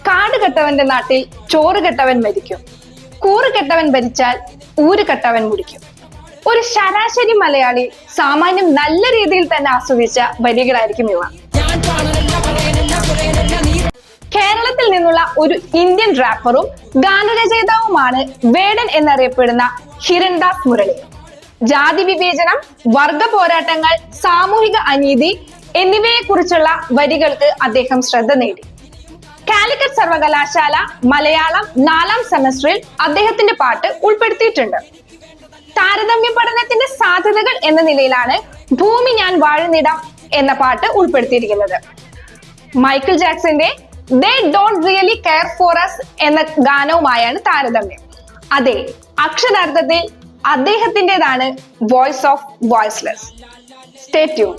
കാട് കെട്ടവന്റെ നാട്ടിൽ ചോറ് കെട്ടവൻ മരിക്കും, കൂറ് കെട്ടവൻ ഭരിച്ചാൽ ഊര് കെട്ടവൻ മുടിക്കും. ഒരു ശരാശരി മലയാളി സാമാന്യം നല്ല രീതിയിൽ തന്നെ ആസ്വദിച്ച വരികളായിരിക്കും ഇവ. കേരളത്തിൽ നിന്നുള്ള ഒരു ഇന്ത്യൻ റാപ്പറും ഗാനരചയിതാവുമാണ് വേടൻ എന്നറിയപ്പെടുന്ന ഹിരൺദാസ് മുരളി. ജാതി വിവേചനം, വർഗ പോരാട്ടങ്ങൾ, സാമൂഹിക അനീതി എന്നിവയെ കുറിച്ചുള്ള വരികൾക്ക് അദ്ദേഹം ശ്രദ്ധ നേടി. കാലിക്കറ്റ് സർവകലാശാല മലയാളം 4ാം സെമസ്റ്ററിൽ അദ്ദേഹത്തിന്റെ പാട്ട് ഉൾപ്പെടുത്തിയിട്ടുണ്ട്. താരതമ്യ പഠനത്തിന്റെ സാധ്യതകൾ എന്ന നിലയിലാണ് ഭൂമി ഞാൻ വാഴുന്നിടം എന്ന പാട്ട് ഉൾപ്പെടുത്തിയിരിക്കുന്നത്. മൈക്കിൾ ജാക്സന്റെ They Don't Really Care For Us എന്ന ഗാനവുമായാണ് താരതമ്യം. അതെ, അക്ഷരാർത്ഥത്തിൽ അദ്ദേഹത്തിൻ്റെതാണ് voice of voiceless. Stay tune.